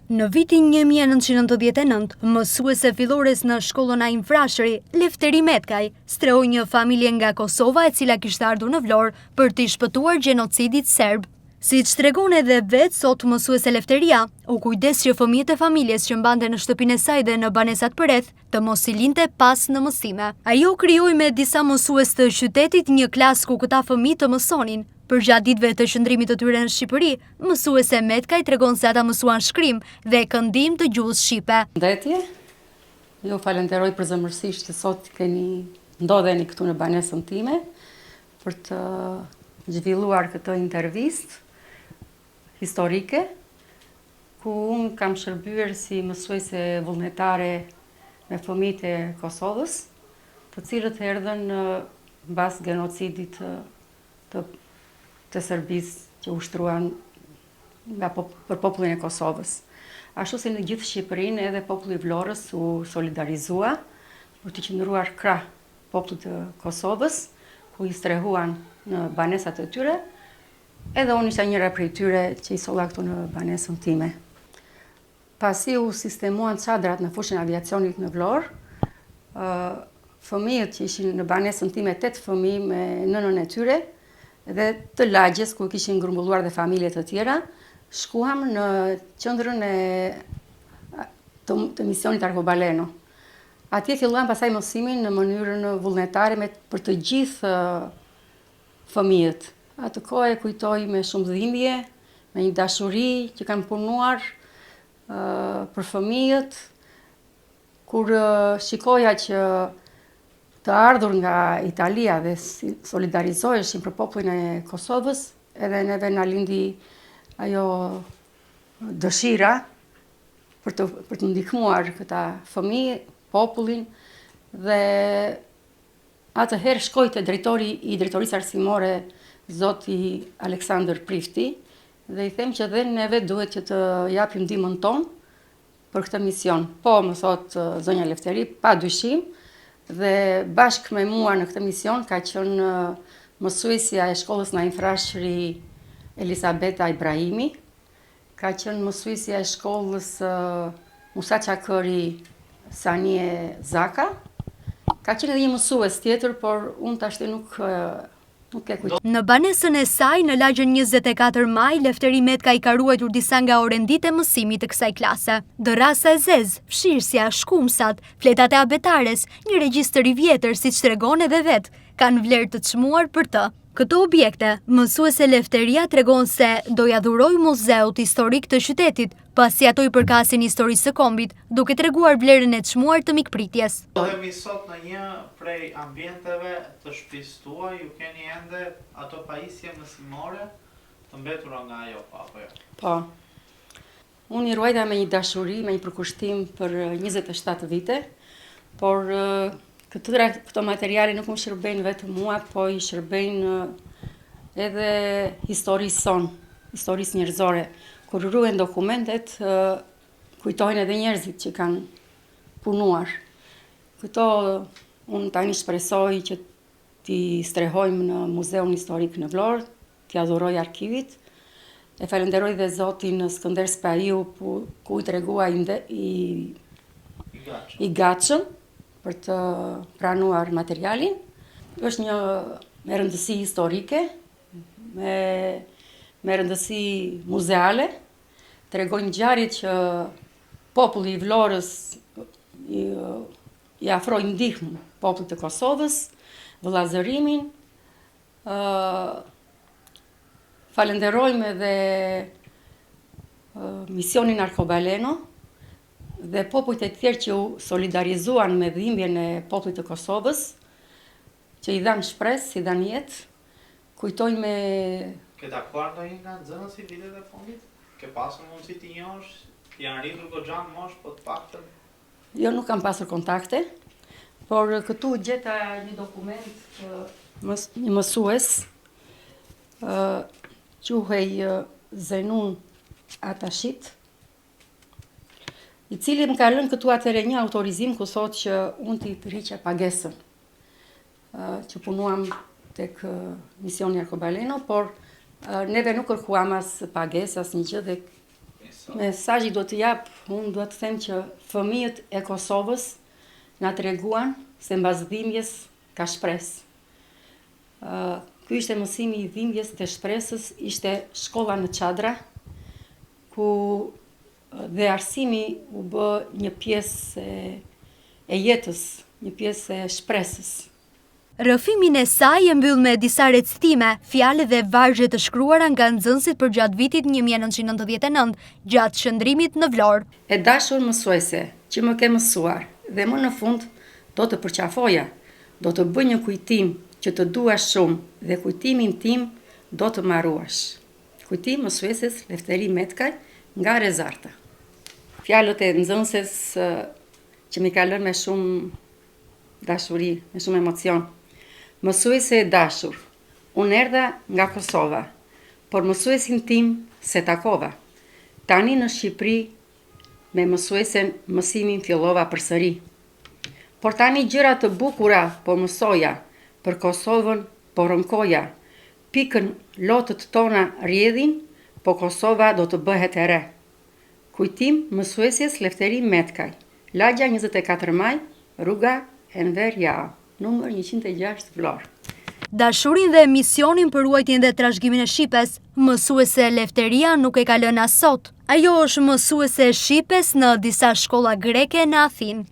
Në vitin 1999, mësuese fillores në shkollën Ajm Frashëri, Lefteri Metkaj, strehoi një familje nga Kosova e cila kishte ardhur në Vlorë për t'i shpëtuar gjenocidit serb. Siç tregon edhe vetë sot mësuese Lefteria, u kujdes që fëmijët e familjes që mbante në shtëpinë e saj dhe në banesat përreth të mos i linte pas në mësime. Ajo krijoi me disa mësues të qytetit një klasë ku këta fëmijë të mësonin. Për gjatë ditëve të qëndrimit të tyre në Shqipëri, mësuese Metkaj tregon se ata mësuan shkrim dhe këndim të gjuhës shqipe. Ndetje, ju falenderoj përzemërsisht që sot ndodheni këtu në banesën time për të zhvilluar këtë intervistë historike, ku unë kam shërbyer si mësuese vullnetare me fëmijët e Kosovës, të cilët erdhën mbas genocidit të Serbisë që ushtruan për popullin e Kosovës. Ashtu si në gjithë Shqipërinë, edhe populli i Vlorës u solidarizua për të qëndruar krah popullit të Kosovës, ku i strehuan në banesat e tyre, edhe unë isha njëra prej tyre që i solla këtu në banesën time. Pasi u sistemuan çadrat në fushën e aviacionit në Vlorë, fëmijët që ishin në banesën time, 8 fëmijë me nënën e tyre, dhe të lagjes, ku kishin grumbulluar dhe familje të tjera, shkuam në qendrën të misionit Arcobaleno. Atje filluam pasaj mësimin në mënyrën vullnetare për të gjithë fëmijët. Atë kohë e kujtoj me shumë dhimbje, me një dashuri që kanë punuar për fëmijët, kur shikoja që të ardhur nga Italia dhe solidarizoheshin për popullin e Kosovës, edhe neve na lindi ajo dëshira për të ndihmuar këta fëmijë, popullin, dhe atëherë shkoj te drejtori i drejtorisë arsimore, zoti Aleksandër Prifti, dhe i them që dhe neve duhet që të japim ndihmën tonë për këtë mision. Po, më thot zonja Lefteri, pa dyshim, dhe bashkë me mua në këtë mision ka qenë mësuesja e shkollës në Ajm Frashëri Elisabeta Ibrahimi, ka qenë mësuesja e shkollës Musa Çakëri Sanie Zaka, ka qenë edhe një mësues tjetër, por unë tashti nuk e kujtoj. Në banesën e saj, në lagjën 24 maj, Lefteri Metkaj ka ruajtur disa nga orendit e mësimit të kësaj klase. Dërrasa e zezë, fshirësja, shkumsat, fletat e abetares, një regjistër i vjetër, siç tregon edhe vetë, kanë vlerë të çmuar për të. Këto objekte, mësuese Lefteria tregon se do ja dhuroj muzeut historik të qytetit, pasi ato i përkasin historisë së kombit, duke treguar vlerën e çmuar të mikpritjes. Ndodhemi sot në një prej ambienteve të shtëpisë tuaj, ju keni ende ato pajisje mësimore të mbetura nga ajo, apo jo? Po. Unë i ruajta me një dashuri, me një përkushtim për 27 vite, por këto materiale nuk më shërbejnë vetëm mua, po i shërbejnë edhe historisë sonë, historisë njerëzore. Kur ruhen dokumentet, kujtojnë edhe njerëzit që kanë punuar. Këto unë tani shpresoj që t'i strehojmë në Muzeun Historik në Vlorë, t'i adhuroj arkivit. E falenderoj dhe zotin Skënder Spahiu, ku i tregua i gatshëm për të pranuar materialin. Është një me rëndësi historike, me rëndësi muzeale, tregojnë ngjarjet që populli i Vlorës i afroi ndihmë popullit të Kosovës, vëllazërimin. Falenderojmë edhe misionin Arcobaleno dhe popujt e tjerë që u solidarizuan me dhimbjen e popullit të Kosovës, që i dhanë shpresë, i dhanë jetë. Kujtojnë me... Ke takuar ndonjë nga nxënësit i vitet e fundit? Ke pasur mundësi t'i njohësh? Janë rritur goxha në moshë, po të paktën? Jo, nuk kam pasur kontakte, por këtu gjeta një dokument, një mësues, quhej Zenun Atashit, i cili më ka lënë këtu atëre një autorizim ku thotë që unë t'i rriqja pagesën, që punuam tek misioni Arcobaleno, por neve nuk kërkuam as pagesë, as një gjë, dhe Mesazhi do të jap, unë do të them që fëmijët e Kosovës na treguan se mbas dhimbjes ka shpresë. Ky ishte mësimi i dhimbjes të shpresës, ishte shkolla në Çadra, ku dhe arsimi u bë një pjesë e jetës, një pjesë e shpresës. Rrëfimin e saj e mbyll me disa recitime, fjalë dhe vargje të shkruara nga nxënësit për gjatë vitit 1999, gjatë qëndrimit në Vlorë. E dashur mësuese, që më ke mësuar, dhe më në fund do të përqafoja, do të bëj një kujtim që të dua shumë dhe kujtimin tim do të marruash. Kujtim mësueses Lefteri Metkaj nga Rezarta. Fjalët e nxënëses që mi ka lënë me shumë dashuri, me shumë emocion. Mësuese e dashur, unë erdha nga Kosova, por mësuesin tim se takova. Tani në Shqipëri me mësuesen mësimin fillova përsëri. Por tani gjëra të bukura po mësoja, për Kosovën po rënkoja. Pikën lotët tona rjedhin, po Kosova do të bëhet e re. Kujtim mësuesjes Lefteri Metkaj, Lagja 24 Maj, rruga Enver Jao, numër 106 Vlorë. Dashurin dhe misionin për ruajtjen dhe trashëgimimin e Shqipes, mësuese Lefteria nuk e ka lënë as sot. Ajo është mësuese e Shqipes në disa shkolla greke në Athinë.